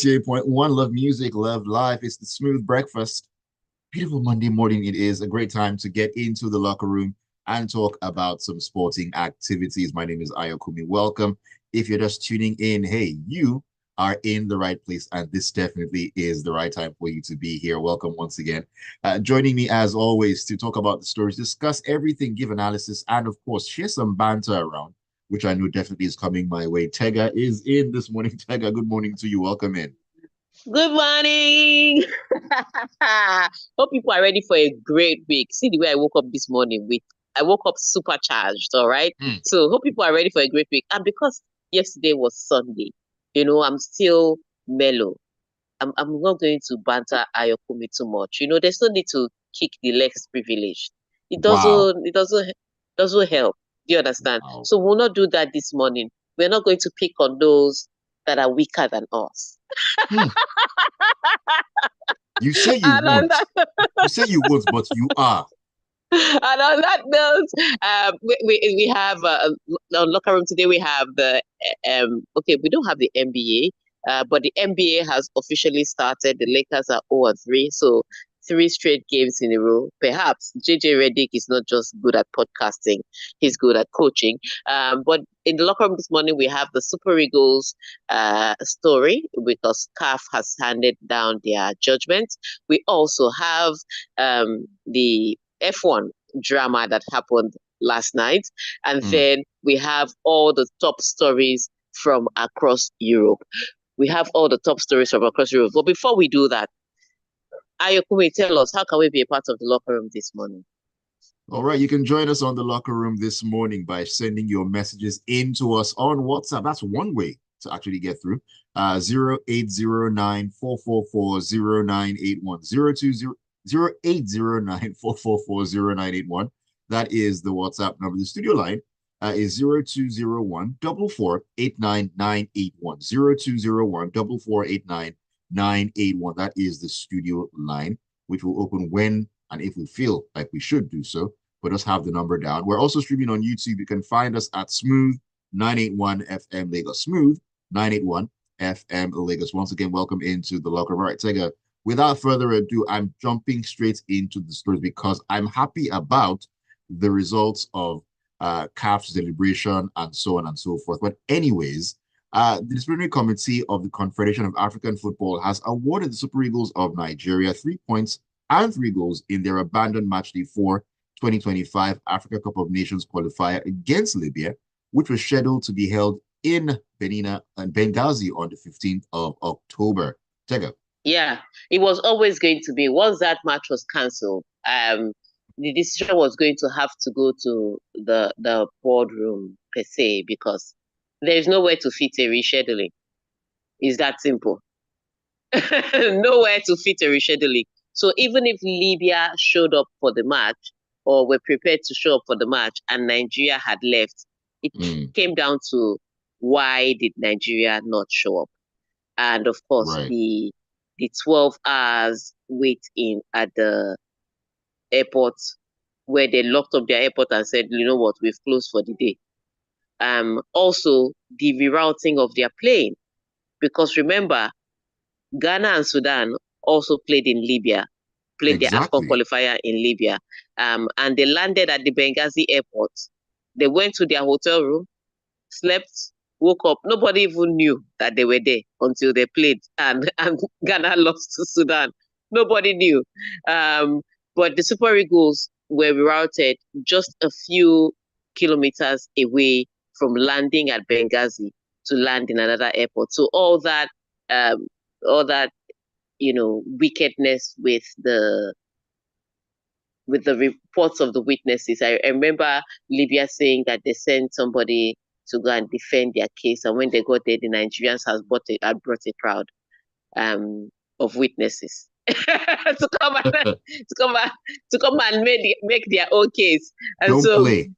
98.1. Love music, love life. It's the smooth breakfast. Beautiful Monday morning. It is a great time to get into the locker room and talk about some sporting activities. My name is Ayokunmi. Welcome. If you're just tuning in, hey, you are in the right place, and this definitely is the right time for you to be here. Welcome once again. Joining me, as always, to talk about the stories, discuss everything, give analysis, and of course, share some banter around, which I know definitely is coming my way. Tega is in this morning. Tega, good morning to you. Welcome in. Good morning. Hope people are ready for a great week. See the way I woke up this morning with I woke up supercharged, all right? Hmm. So hope people are ready for a great week. And because yesterday was Sunday, I'm still mellow. I'm not going to banter Ayokunmi too much. There's no need to kick the less privileged. It Wow. doesn't it doesn't help. Do you understand? Wow. So we'll not do that this morning. We're not going to pick on those that are weaker than us. Hmm. You say you And on won't. that, You say you won't, but you are. and on that note, we have on locker room today. We have the okay. We don't have the NBA, but the NBA has officially started. The Lakers are 0-3, so three straight games in a row. Perhaps JJ Redick is not just good at podcasting; he's good at coaching. But in the locker room this morning, we have the Super Eagles story because CAF has handed down their judgment. We also have the F1 drama that happened last night. And Hmm. then we have all the top stories from across Europe. We have all the top stories from across Europe. But before we do that, Ayokunmi, tell us, how can we be a part of the locker room this morning? All right, you can join us on the locker room this morning by sending your messages in to us on WhatsApp. That's one way to actually get through. 0809 That is the WhatsApp number. The studio line is 0201 4489981. That is the studio line, which will open when and if we feel like we should do so, but just have the number down. We're also streaming on YouTube. You can find us at Smooth 981 FM Lagos. Smooth 981 FM Lagos. Once again, welcome into the locker room. All right, Tega, without further ado, I'm jumping straight into the stories because I'm happy about the results of CAF's deliberation and so on and so forth. But anyways, the disciplinary committee of the Confederation of African Football has awarded the Super Eagles of Nigeria 3 points and 3 goals in their abandoned matchday 4 2025 Africa Cup of Nations qualifier against Libya, which was scheduled to be held in Benina and Benghazi on the 15th of October. Tega. Yeah, it was always going to be. Once that match was cancelled, the decision was going to have to go to the boardroom per se because there is nowhere to fit a rescheduling. It's that simple. Nowhere to fit a rescheduling. So even if Libya showed up for the match or were prepared to show up for the match and Nigeria had left, it Mm, came down to why did Nigeria not show up? And of course, right. the 12 hours wait in at the airport where they locked up their airport and said, you know what, we've closed for the day. Also the rerouting of their plane. Because remember, Ghana and Sudan also played in Libya, played their AFCON Exactly. qualifier in Libya. And they landed at the Benghazi airport. They went to their hotel room, slept, woke up. Nobody even knew that they were there until they played and Ghana lost to Sudan. Nobody knew. Um, but the Super Eagles were rerouted just a few kilometers away from landing at Benghazi to land in another airport. So um, all that wickedness with the reports of the witnesses. I remember Libya saying that they sent somebody to go and defend their case, and when they got there, the Nigerians had brought a crowd of witnesses to come and make their own case. And Don't so play.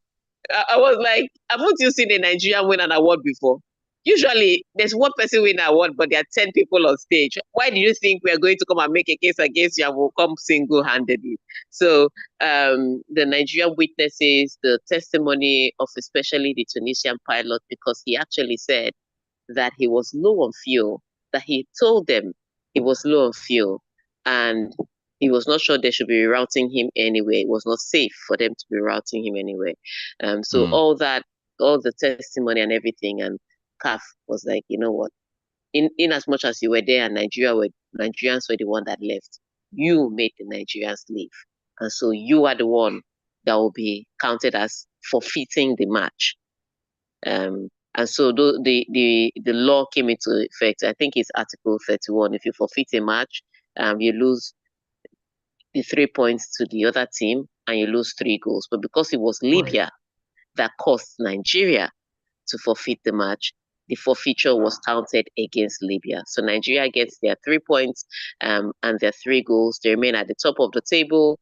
I was like, haven't you seen a Nigerian win an award before? Usually, there's one person win an award, but there are 10 people on stage. Why do you think we are going to come and make a case against you and we'll come single-handedly? So the Nigerian witnesses, the testimony of especially the Tunisian pilot, because he actually said that he was low on fuel, that he told them he was low on fuel and he was not sure they should be rerouting him anyway. It was not safe for them to be routing him anyway. So all that, all the testimony and everything, and CAF was like, you know what? In as much as you were there and Nigerians were the one that left, you made the Nigerians leave. And so you are the one that will be counted as forfeiting the match. And so the law came into effect. I think it's Article 31. If you forfeit a match, you lose the 3 points to the other team and you lose 3 goals. But because it was Libya that caused Nigeria to forfeit the match, the forfeiture was counted against Libya. So Nigeria gets their 3 points and their 3 goals. They remain at the top of the table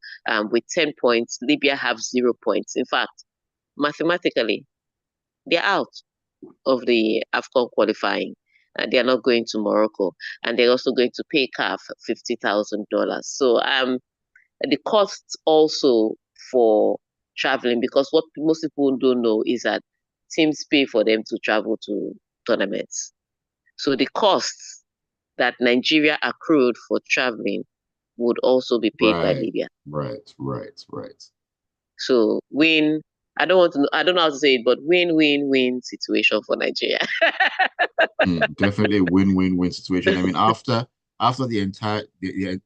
with 10 points. Libya have 0 points. In fact, mathematically, they're out of the AFCON qualifying. They are not going to Morocco. And they're also going to pay CAF $50,000. So the costs also for traveling, because what most people don't know is that teams pay for them to travel to tournaments. So the costs that Nigeria accrued for traveling would also be paid by Libya. Right. So I don't know how to say it, but win-win-win situation for Nigeria. Definitely a win-win-win situation. I mean, after the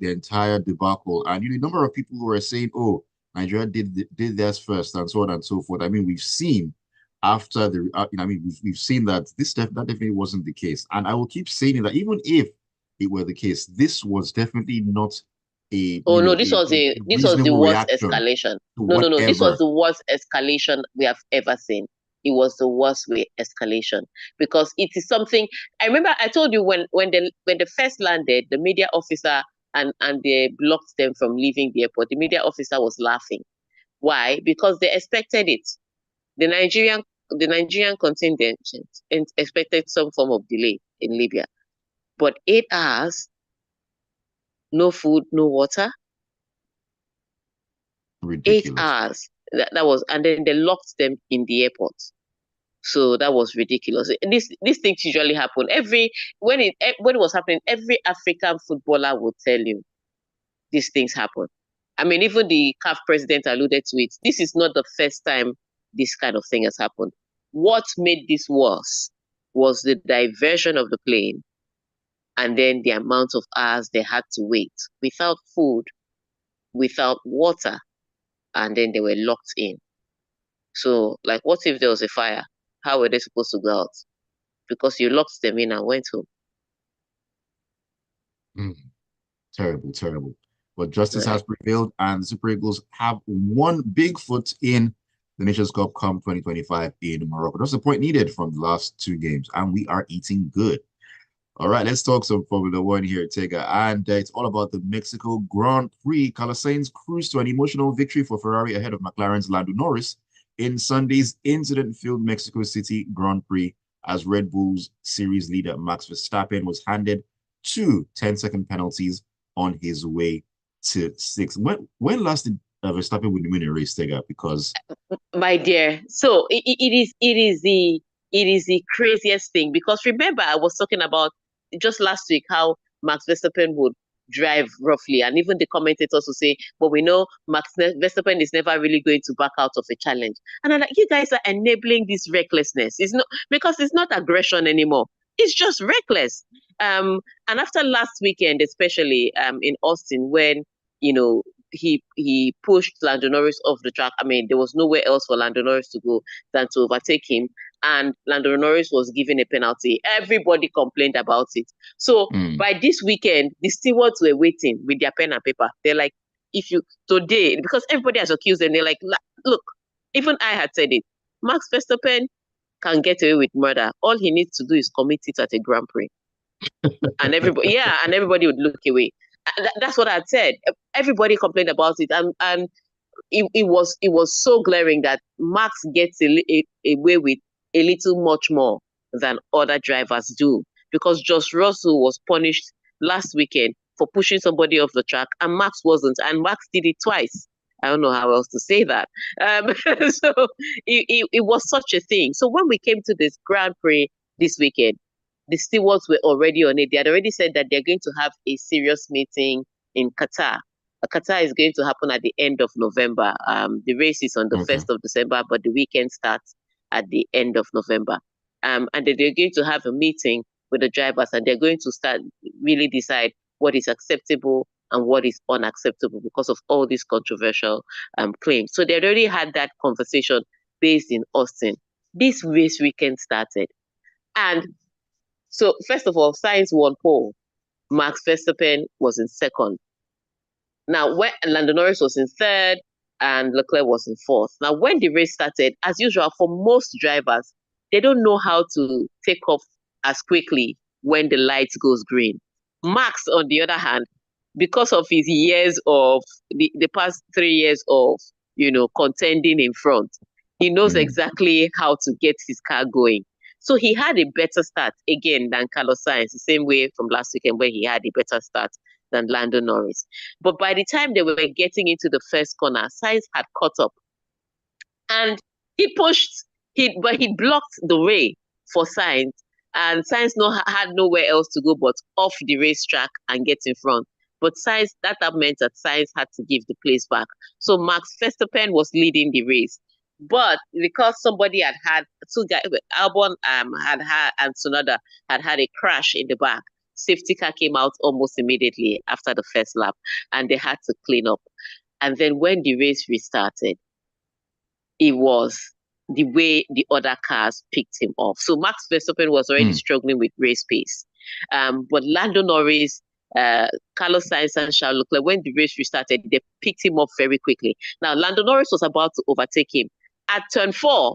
entire debacle, and the number of people who were saying, "Oh, Nigeria did theirs first," and so on and so forth. I mean, we've seen after the, we've seen that that definitely wasn't the case, and I will keep saying that even if it were the case, this was definitely not a oh no, this was the worst escalation. No, this was the worst escalation we have ever seen. It was the worst way escalation, because it is something. I remember I told you when they first landed, the media officer and they blocked them from leaving the airport. The media officer was laughing. Why? Because they expected it. The Nigerian contingent expected some form of delay in Libya, but 8 hours, no food, no water. Ridiculous. 8 hours. That was, and then they locked them in the airport. So that was ridiculous. These things usually happen. When it was happening, every African footballer would tell you these things happen. I mean, even the CAF president alluded to it. This is not the first time this kind of thing has happened. What made this worse was the diversion of the plane and then the amount of hours they had to wait without food, without water, and then they were locked in. So, like, what if there was a fire? How were they supposed to go out? Because you locked them in and went home. Terrible. But justice has prevailed, and the Super Eagles have won big foot in the Nations Cup come 2025 in Morocco. That's the point needed from the last 2 games, and we are eating good. All right, let's talk some Formula One here at Tega. And it's all about the Mexico Grand Prix. Carlos Sainz cruised to an emotional victory for Ferrari ahead of McLaren's Lando Norris in Sunday's incident-filled Mexico City Grand Prix, as Red Bull's series leader Max Verstappen was handed 2 10-second penalties on his way to 6. When last did Verstappen win a race, Tega? Because my dear, so it is the craziest thing, because remember I was talking about just last week how Max Verstappen would drive roughly, and even the commentators will say, but we know Max Verstappen is never really going to back out of a challenge. And I'm like, you guys are enabling this recklessness. It's not, because it's not aggression anymore. It's just reckless. And after last weekend, especially in Austin, when he pushed Lando Norris off the track. I mean, there was nowhere else for Lando Norris to go than to overtake him. And Lando Norris was given a penalty. Everybody complained about it. So by this weekend, the stewards were waiting with their pen and paper. They're like, because everybody has accused them, they're like, look, even I had said it. Max Verstappen can get away with murder. All he needs to do is commit it at a Grand Prix. And everybody would look away. That's what I said. Everybody complained about it, and it was so glaring that Max gets away with a little much more than other drivers do, because Josh Russell was punished last weekend for pushing somebody off the track, and Max wasn't, and Max did it twice. I don't know how else to say that. So it was such a thing. So when we came to this Grand Prix this weekend, the stewards were already on it. They had already said that they're going to have a serious meeting in Qatar. Qatar is going to happen at the end of November. The race is on the 1st of December, but the weekend starts at the end of November. And they're going to have a meeting with the drivers, and they're going to start really decide what is acceptable and what is unacceptable because of all these controversial claims. So they already had that conversation based in Austin. This race weekend started. And so, first of all, Sainz won pole. Max Verstappen was in second. Now, when Lando Norris was in third and Leclerc was in fourth. Now, when the race started, as usual, for most drivers, they don't know how to take off as quickly when the light goes green. Max, on the other hand, because of his years of the past 3 years of, contending in front, he knows exactly how to get his car going. So he had a better start again than Carlos Sainz, the same way from last weekend where he had a better start than Lando Norris. But by the time they were getting into the first corner, Sainz had caught up. And he blocked the way for Sainz. And Sainz had nowhere else to go but off the racetrack and get in front. But Sainz, that meant that Sainz had to give the place back. So Max Verstappen was leading the race. But because somebody had two guys, Albon had and Tsunoda had a crash in the back, safety car came out almost immediately after the first lap, and they had to clean up. And then when the race restarted, it was the way the other cars picked him off. So Max Verstappen was already struggling with race pace. But Lando Norris, Carlos Sainz and Charles Leclerc, when the race restarted, they picked him up very quickly. Now, Lando Norris was about to overtake him at turn 4,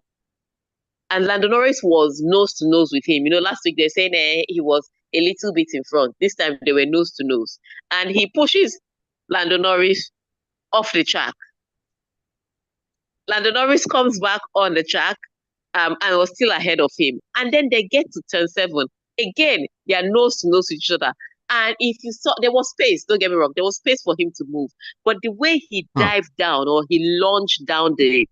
and Lando Norris was nose to nose with him. Last week they said he was a little bit in front. This time they were nose to nose, and he pushes Lando Norris off the track. Lando Norris comes back on the track and was still ahead of him. And then they get to turn 7. Again, they are nose to nose with each other. And if you saw, there was space, don't get me wrong, there was space for him to move. But the way he dived down, or he launched down the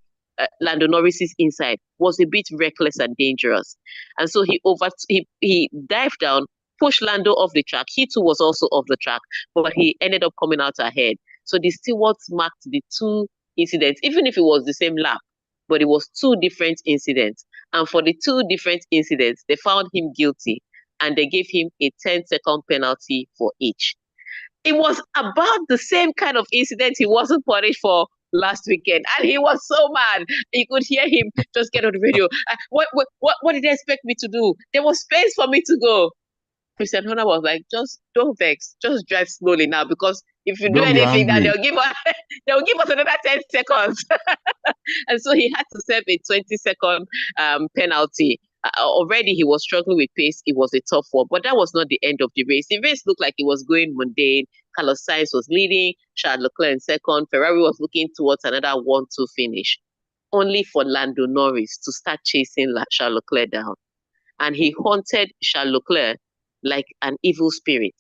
Lando Norris's inside, was a bit reckless and dangerous. And so he dived down, pushed Lando off the track. He too was also off the track, but he ended up coming out ahead. So the stewards marked the 2 incidents, even if it was the same lap, but it was 2 different incidents. And for the 2 different incidents, they found him guilty and they gave him a 10-second penalty for each. It was about the same kind of incident he wasn't punished for last weekend, and he was so mad. You could hear him just get on the radio. What did they expect me to do? There was space for me to go. Christian Horner was like, just don't vex, just drive slowly now, because if you do anything, then they'll give us another 10 seconds. And so he had to serve a 20-second penalty. Already he was struggling with pace. It was a tough one, but that was not the end of the race. The race looked like it was going mundane. Carlos Sainz was leading, Charles Leclerc in second. Ferrari was looking towards another 1-2 finish, only for Lando Norris to start chasing Charles Leclerc down. And he haunted Charles Leclerc like an evil spirit.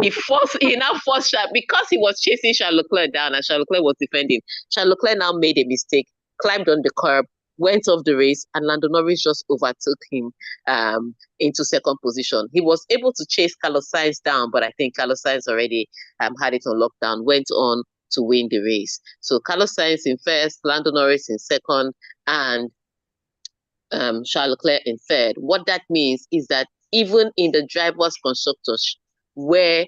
He now forced Charles, because he was chasing Charles Leclerc down and Charles Leclerc was defending. Charles Leclerc now made a mistake, climbed on the curb, went off the race, and Lando Norris just overtook him into second position. He was able to chase Carlos Sainz down, but I think Carlos Sainz already had it on lockdown, went on to win the race. So Carlos Sainz in first, Lando Norris in second, and Charles Leclerc in third. What that means is that even in the drivers' constructors, where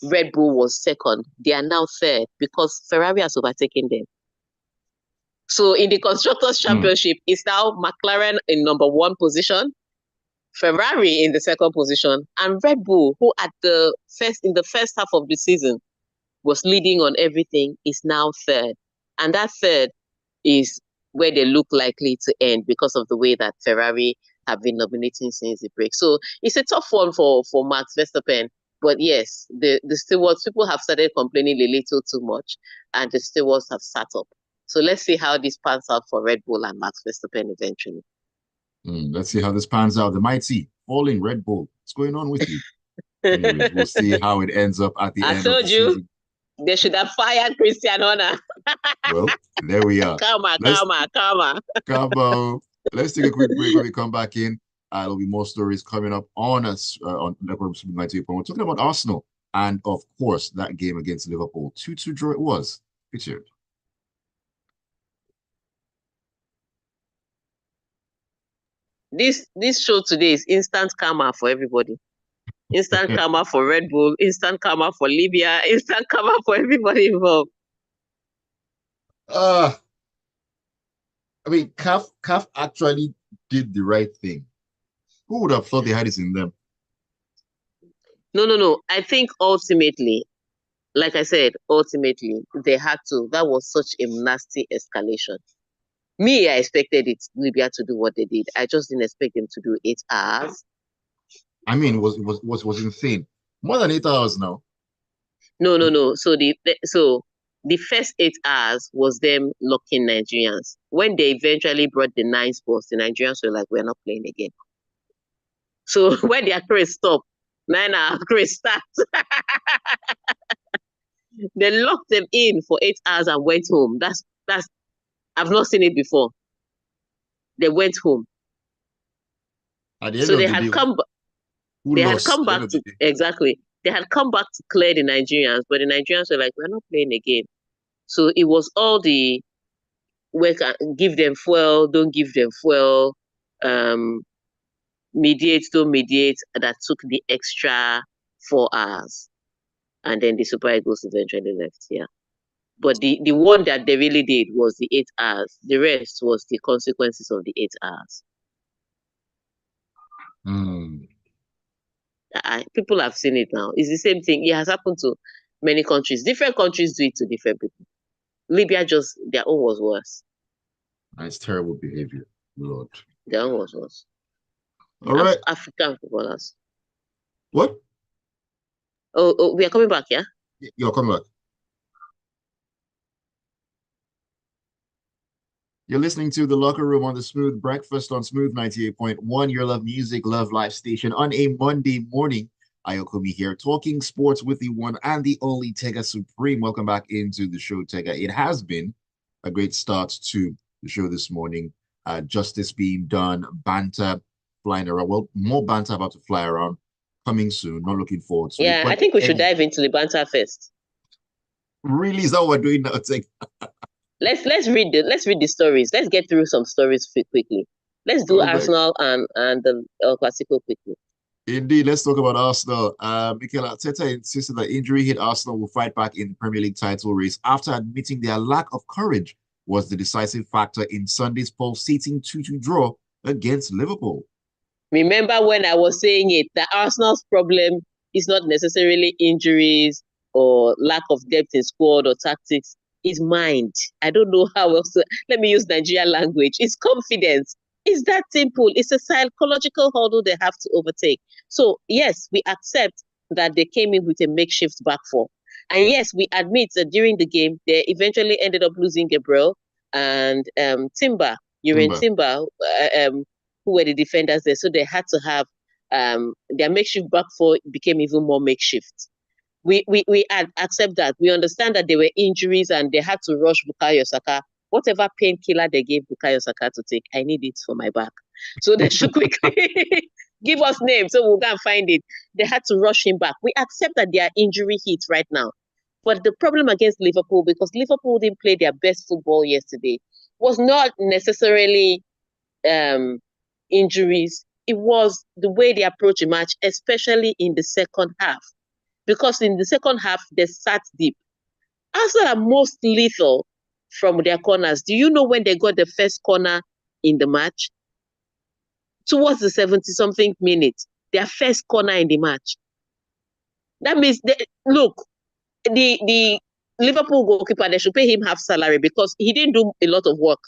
Red Bull was second, they are now third because Ferrari has overtaken them. So in the Constructors' Championship, it's now McLaren in number 1 position, Ferrari in the second position, and Red Bull, who in the first half of the season was leading on everything, is now third. And that third is where they look likely to end because of the way that Ferrari have been dominating since the break. So it's a tough one for Max Verstappen. But yes, the stewards, people have started complaining a little too much, and the stewards have sat up. So let's see how this pans out for Red Bull and Max Verstappen eventually. Let's see how this pans out. The mighty falling Red Bull. What's going on with you? Anyways, we'll see how it ends up at the end of the season. I told you, they should have fired Christian Horner. Well, there we are. Karma. Let's take a quick break. When we come back in, There'll be more stories coming up on us on Network 98. We're talking about Arsenal and, of course, that game against Liverpool. 2-2 draw it was. Good. This show today is instant karma for everybody. Instant karma for Red Bull, instant karma for Libya, instant karma for everybody involved. I mean, CAF actually did the right thing. Who would have thought they had this in them? No. I think ultimately, like I said, ultimately, they had to. That was such a nasty escalation. Me, I expected Libya to do what they did. I just didn't expect them to do 8 hours. I mean, it was insane. More than 8 hours now. No. So the first 8 hours was them locking Nigerians. When they eventually brought the 9 sports, the Nigerians were like, "We're not playing again." So when their craze stopped, 9 hour craze starts. They locked them in for 8 hours and went home. That's I've not seen it before. They went home. At the end So of they the had day, come. They had come back to exactly. They had come back to clear the Nigerians, but the Nigerians were like, "We're not playing again." So it was all the give them fuel, don't give them fuel, mediate, don't mediate, that took the extra 4 hours. And then the Super Eagles eventually left, yeah. But the one that they really did was the 8 hours. The rest was the consequences of the 8 hours. People have seen it now. It's the same thing. It has happened to many countries. Different countries do it to different people. Libya their own was worse. That's terrible behavior, Lord. Their own was worse. All right. African footballers. What? Oh, we are coming back, yeah? You're coming back. You're listening to The Locker Room on the Smooth Breakfast on Smooth 98.1, your love music, love life station on a Monday morning. Ayokunmi here, talking sports with the one and the only Tega Supreme. Welcome back into the show, Tega. It has been a great start to the show this morning. Justice being done, banter flying around. Well, more banter about to fly around coming soon. Not looking forward to it. Yeah, I think we should dive into the banter first. Really, is that what we're doing now? Let's read the stories. Let's get through some stories quickly. Let's do Arsenal and the El Clasico quickly. Indeed, let's talk about Arsenal. Mikel Arteta insisted that injury hit Arsenal will fight back in the Premier League title race after admitting their lack of courage was the decisive factor in Sunday's pulsating 2-2 draw against Liverpool. Remember when I was saying it, that Arsenal's problem is not necessarily injuries or lack of depth in squad or tactics. It's mind. I don't know how else let me use Nigerian language. It's confidence. It's that simple. It's a psychological hurdle they have to overtake. So yes, we accept that they came in with a makeshift back four. And yes, we admit that during the game, they eventually ended up losing Gabriel and Timber, Timber, who were the defenders there. So they had to have their makeshift back four became even more makeshift. We accept that. We understand that there were injuries and they had to rush Bukayo Saka. Whatever painkiller they gave Bukayo Saka to take, I need it for my back. So they should quickly give us names so we'll go and find it. They had to rush him back. We accept that they are injury hit right now. But the problem against Liverpool, because Liverpool didn't play their best football yesterday, was not necessarily injuries. It was the way they approach a match, especially in the second half. Because in the second half, they sat deep. Arsenal are most lethal from their corners. Do you know when they got the first corner in the match? Towards the 70-something minute, their first corner in the match. That means, look, the Liverpool goalkeeper, they should pay him half salary because he didn't do a lot of work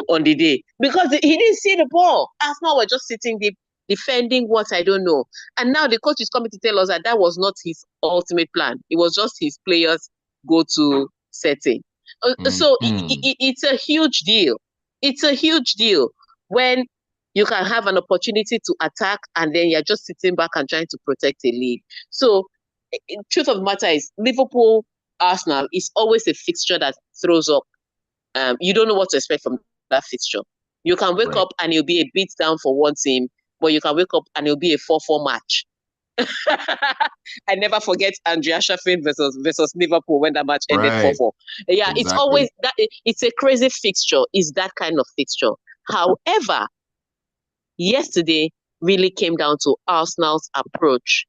on the day. Because he didn't see the ball. Arsenal were just sitting deep, defending what I don't know. And now the coach is coming to tell us that was not his ultimate plan. It was just his players' go-to setting. So it's a huge deal. It's a huge deal when you can have an opportunity to attack and then you're just sitting back and trying to protect a lead. So truth of the matter is Liverpool, Arsenal is always a fixture that throws up. You don't know what to expect from that fixture. You can wake up and you'll be a beat down for one team, but you can wake up and it'll be a 4-4 match. I never forget Onojiafe versus Liverpool when that match ended Right. 4-4. Yeah, it's Exactly. always that. It's a crazy fixture. It's that kind of fixture. However, yesterday really came down to Arsenal's approach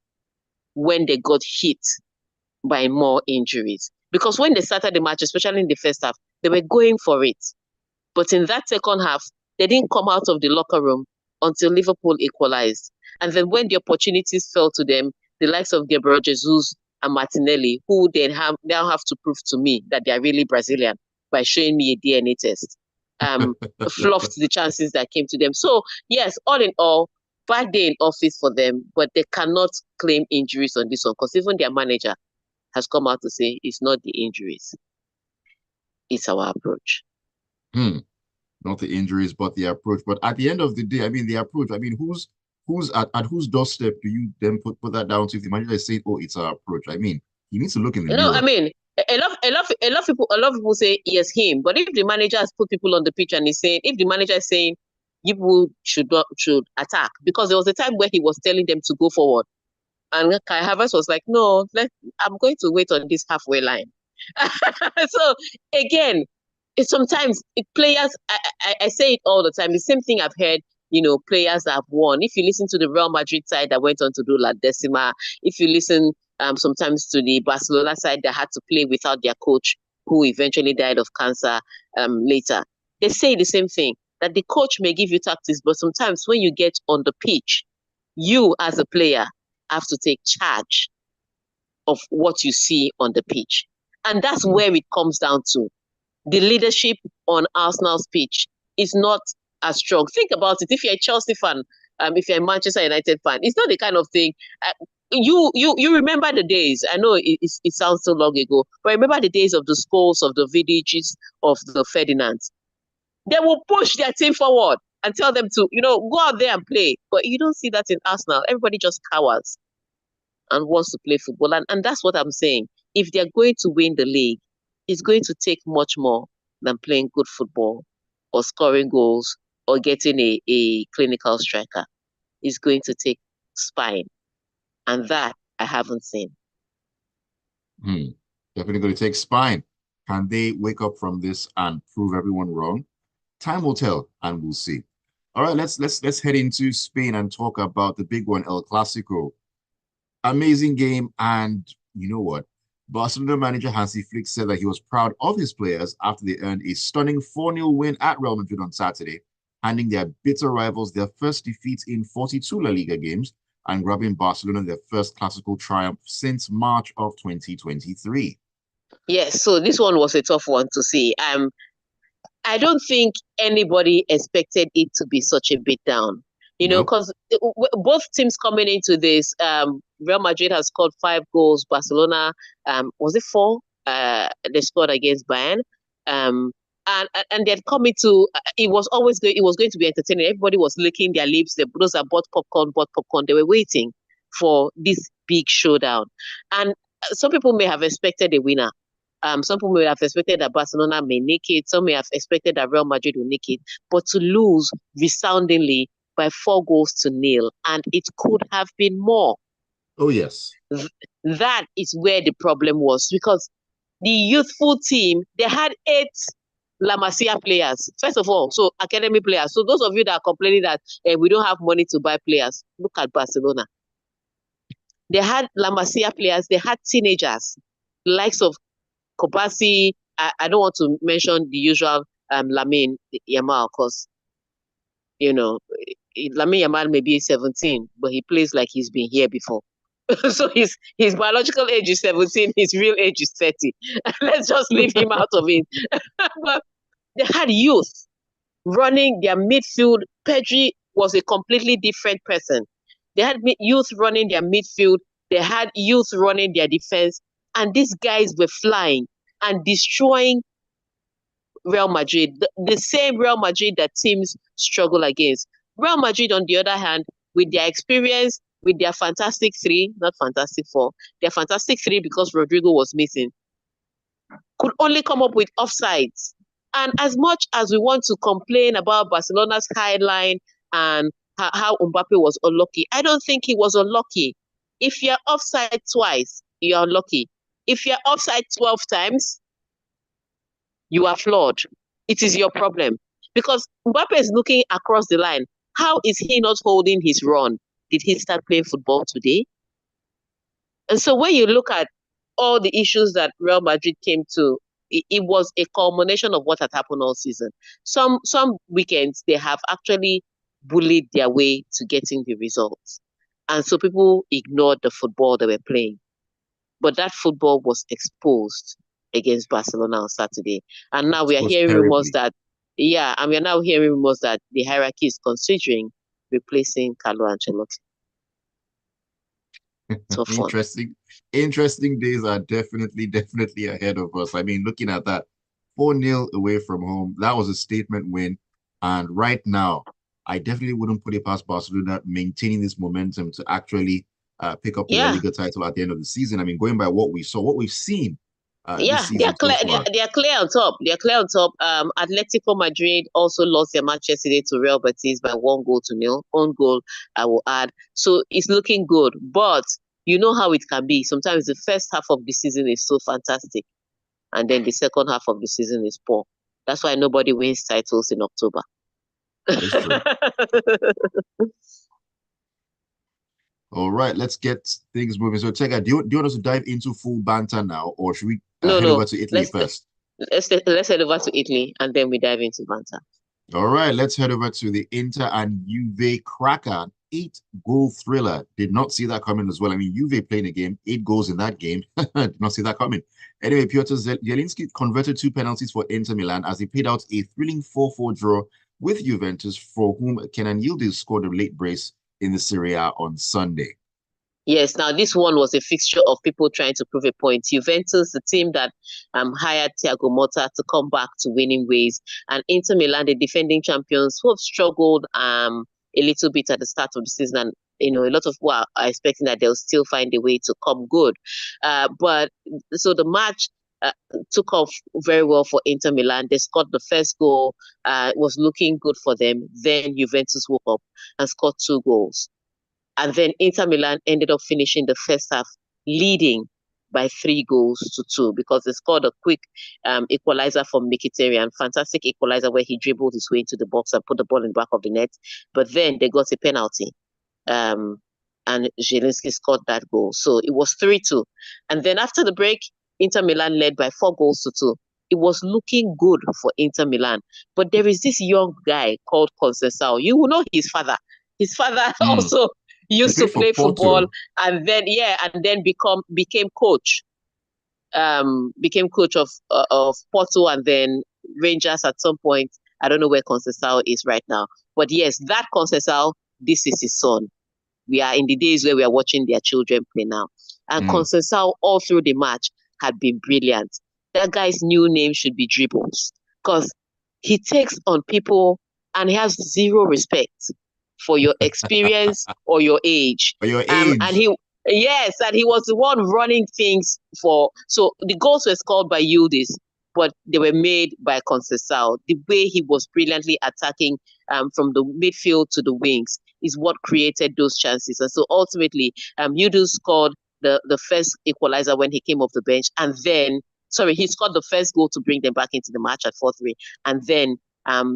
when they got hit by more injuries. Because when they started the match, especially in the first half, they were going for it. But in that second half, they didn't come out of the locker room until Liverpool equalized. And then when the opportunities fell to them, the likes of Gabriel Jesus and Martinelli, who now have to prove to me that they are really Brazilian by showing me a DNA test, fluffed the chances that came to them. So, yes, all in all, bad day in office for them, but they cannot claim injuries on this one because even their manager has come out to say it's not the injuries, it's our approach. Not the injuries, but the approach. But at the end of the day, I mean, the approach. I mean, who's at whose doorstep do you then put that down to? If the manager is saying, "Oh, it's our approach," I mean, he needs to look in the No, I mirror. mean, a lot of people say yes him, but if the manager has put people on the pitch and he's saying, if the manager is saying people should attack, because there was a time where he was telling them to go forward, and Kai Havertz was like, no, I'm going to wait on this halfway line. So again, sometimes players, I say it all the time. The same thing I've heard. Players that have won. If you listen to the Real Madrid side that went on to do La Decima, if you listen sometimes to the Barcelona side that had to play without their coach, who eventually died of cancer later, they say the same thing, that the coach may give you tactics, but sometimes when you get on the pitch, you as a player have to take charge of what you see on the pitch. And that's where it comes down to. The leadership on Arsenal's pitch is not as strong. Think about it. If you're a Chelsea fan, if you're a Manchester United fan, it's not the kind of thing. You remember the days. I know it sounds so long ago, but remember the days of the Scholes, of the Vidics, of the Ferdinands. They will push their team forward and tell them to, go out there and play. But you don't see that in Arsenal. Everybody just cowers and wants to play football. And that's what I'm saying. If they're going to win the league, it's going to take much more than playing good football or scoring goals or getting a clinical striker. It's going to take spine. And that I haven't seen. Definitely going to take spine. Can they wake up from this and prove everyone wrong? Time will tell, and we'll see. All right, let's head into Spain and talk about the big one, El Clasico. Amazing game, and you know what? Barcelona manager Hansi Flick said that he was proud of his players after they earned a stunning 4-0 win at Real Madrid on Saturday, handing their bitter rivals their first defeat in 42 La Liga games and grabbing Barcelona their first classical triumph since March of 2023. Yes, so this one was a tough one to see. I don't think anybody expected it to be such a beatdown. Nope. Because both teams coming into this, Real Madrid has scored 5 goals. Barcelona, was it 4? They scored against Bayern, and they're coming to. It was always going. It was going to be entertaining. Everybody was licking their lips. Those that bought popcorn. They were waiting for this big showdown, and some people may have expected a winner. Some people may have expected that Barcelona may nick it. Some may have expected that Real Madrid will nick it. But to lose resoundingly by 4-0, and it could have been more. Oh, yes. That is where the problem was, because the youthful team, they had 8 La Masia players. First of all, so academy players. So those of you that are complaining that we don't have money to buy players, look at Barcelona. They had La Masia players. They had teenagers, likes of Kobasi. I don't want to mention the usual Lamine Yamal, because Lamine Yamal may be 17, but he plays like he's been here before. So his biological age is 17, his real age is 30. Let's just leave him out of it. But they had youth running their midfield. Pedri was a completely different person. They had youth running their midfield. They had youth running their defense. And these guys were flying and destroying Real Madrid, the same Real Madrid that teams struggle against. Real Madrid, on the other hand, with their experience, with their fantastic 3, not fantastic 4, their fantastic 3 because Rodrigo was missing, could only come up with offsides. And as much as we want to complain about Barcelona's high line and how Mbappe was unlucky. I don't think he was unlucky. If you're offside twice, you're unlucky. If you're offside 12 times, you are flawed. It is your problem. Because Mbappe is looking across the line. How is he not holding his run? Did he start playing football today? And so when you look at all the issues that Real Madrid came to, it was a culmination of what had happened all season. Some weekends they have actually bullied their way to getting the results. And so people ignored the football they were playing. But that football was exposed against Barcelona on Saturday. And now we are hearing rumors that, and we are now hearing rumors that the hierarchy is considering replacing Carlo Ancelotti. Interesting days are definitely ahead of us. I mean, looking at that 4-0 away from home, that was a statement win. And right now, I definitely wouldn't put it past Barcelona maintaining this momentum to actually pick up the La Liga title at the end of the season. I mean, going by what we saw, what we've seen this season they are clear. So far. They are clear on top. They are clear on top. Atletico Madrid also lost their match yesterday to Real Betis by 1-0. Own goal, I will add. So it's looking good. But you know how it can be. Sometimes the first half of the season is so fantastic, and then the second half of the season is poor. That's why nobody wins titles in October. That is true. All right, let's get things moving. So, Tega, do you want us to dive into full banter now, or should we head over to Italy first? Let's head over to Italy, and then we dive into banter. All right, let's head over to the Inter and Juve cracker. 8-goal thriller. Did not see that coming as well. I mean, Juve playing a game, 8 goals in that game. Did not see that coming. Anyway, Piotr Zielinski converted 2 penalties for Inter Milan as he paid out a thrilling 4-4 draw with Juventus, for whom Kenan Yildiz scored a late brace in the Serie A on Sunday. Yes, now this one was a fixture of people trying to prove a point. Juventus, the team that hired Thiago Motta to come back to winning ways, and Inter Milan, the defending champions, who have struggled a little bit at the start of the season, and a lot of people are expecting that they'll still find a way to come good. But so the match took off very well for Inter Milan. They scored the first goal. It was looking good for them. Then Juventus woke up and scored 2 goals. And then Inter Milan ended up finishing the first half leading by 3-2 because they scored a quick equalizer from Mkhitaryan, fantastic equalizer where he dribbled his way into the box and put the ball in the back of the net. But then they got a penalty. And Zielinski scored that goal. So it was 3-2. And then after the break, Inter Milan led by 4-2. It was looking good for Inter Milan. But there is this young guy called Conceição. You will know his father. His father also used to play football and then became coach. Became coach of Porto and then Rangers at some point. I don't know where Conceição is right now. But yes, that Conceição, this is his son. We are in the days where we are watching their children play now. And Conceição all through the match had been brilliant. That guy's new name should be Dribbles because he takes on people and he has zero respect for your experience or your age. Or your age. And he was the one running things for. So the goals were scored by Yildiz, but they were made by Conceição. The way he was brilliantly attacking from the midfield to the wings is what created those chances. And so ultimately, Yildiz scored the first equalizer when he came off the bench, and then he scored the first goal to bring them back into the match at 4-3, and then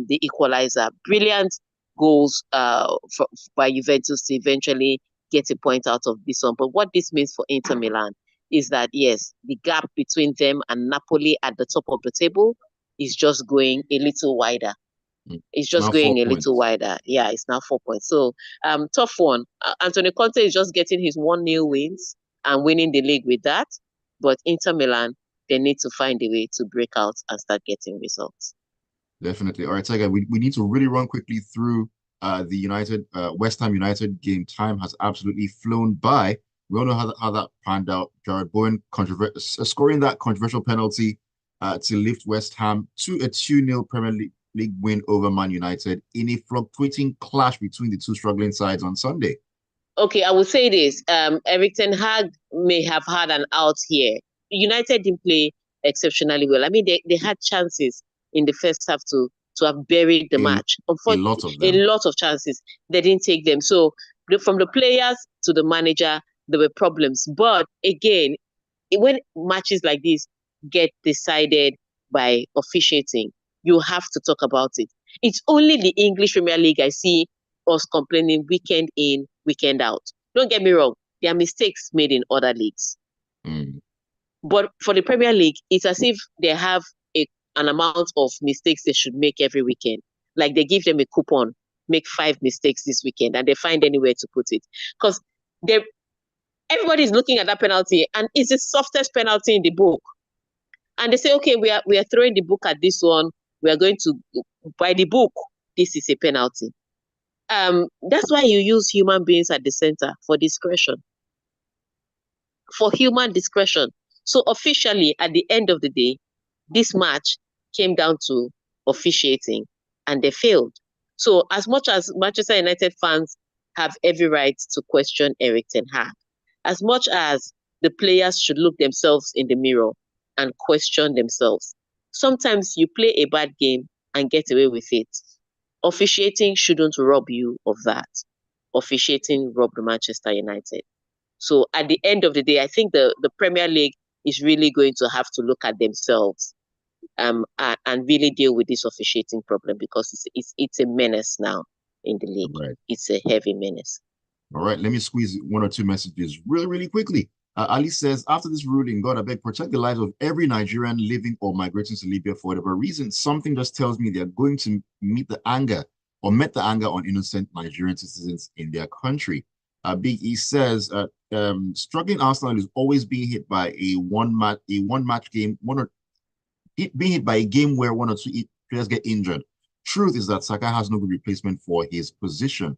the equalizer. Brilliant goals by Juventus to eventually get a point out of this one. But what this means for Inter Milan is that, yes, the gap between them and Napoli at the top of the table is just going a little wider. It's just going a little wider. Yeah, it's now 4 points. So, tough one. Antonio Conte is just getting his 1-0 wins and winning the league with that. But Inter Milan, they need to find a way to break out and start getting results. Definitely. All right, Tega, we need to really run quickly through the West Ham United game. Time has absolutely flown by. We all know how that panned out. Jared Bowen scoring that controversial penalty to lift West Ham to a 2-0 Premier League win over Man United in a fluctuating clash between the two struggling sides on Sunday. Okay, I will say this. Erik ten Hag may have had an out here. United didn't play exceptionally well. I mean, they had chances in the first half to to have buried the A, match. a lot of A them. lot of chances. They didn't take them. So from the players to the manager, there were problems. But again, when matches like this get decided by officiating, you have to talk about it. It's only the English Premier League I see us complaining weekend in, weekend out. Don't get me wrong, there are mistakes made in other leagues. Mm. But for the Premier League, it's as if they have an amount of mistakes they should make every weekend. Like they give them a coupon, make 5 mistakes this weekend, and they find anywhere to put it. Because everybody is looking at that penalty, and it's the softest penalty in the book. And they say, okay, we are throwing the book at this one. We are going to, by the book, this is a penalty. That's why you use human beings at the center for discretion. For human discretion. So officially, at the end of the day, this match came down to officiating, and they failed. So as much as Manchester United fans have every right to question Erik ten Hag, as much as the players should look themselves in the mirror and question themselves, sometimes you play a bad game and get away with it. Officiating shouldn't rob you of that. Officiating robbed Manchester United. So at the end of the day, I think the Premier League is really going to have to look at themselves and really deal with this officiating problem, because it's a menace now in the league. Right. It's a heavy menace. All right, let me squeeze 1 or 2 messages really, really quickly. Ali says, after this ruling, God, I beg, protect the lives of every Nigerian living or migrating to Libya for whatever reason. Something just tells me they're going to meet the anger on innocent Nigerian citizens in their country. Big E says, struggling Arsenal is always being hit by a one match game, being hit by a game where 1 or 2 players get injured. Truth is that Saka has no good replacement for his position.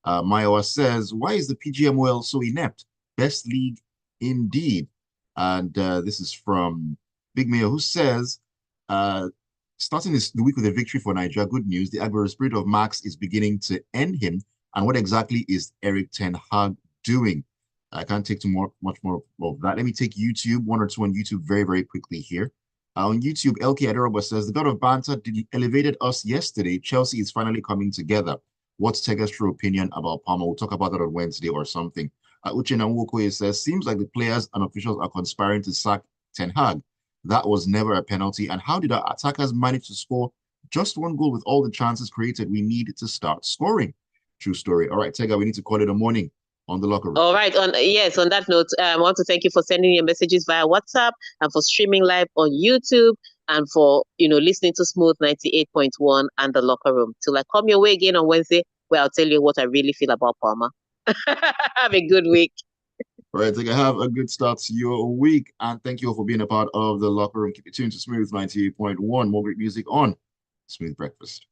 Mayowa says, why is the PGMOL so inept? Best league indeed. And this is from Big Mayor, who says, starting the week with a victory for Nigeria, good news. The Aguero spirit of Max is beginning to end him. And what exactly is Erik ten Hag doing? I can't take much more of that. Let me take YouTube, 1 or 2 on YouTube very, very quickly here. On YouTube, LK Aderoba says, the God of Banter elevated us yesterday. Chelsea is finally coming together. What's Tega's true opinion about Palmer? We'll talk about that on Wednesday or something. Uche Nwokoye says, seems like the players and officials are conspiring to sack Ten Hag. That was never a penalty. And how did our attackers manage to score just 1 goal with all the chances created? We need to start scoring. True story. All right, Tega, we need to call it a morning on the locker room. All right. On that note, I want to thank you for sending your messages via WhatsApp, and for streaming live on YouTube, and for listening to Smooth 98.1 and the locker room. Till I come your way again on Wednesday, where I'll tell you what I really feel about Palmer. Have a good week. All right, Tega, have a good start to your week, and thank you all for being a part of the locker room. Keep it tuned to Smooth 98.1. More great music on Smooth Breakfast.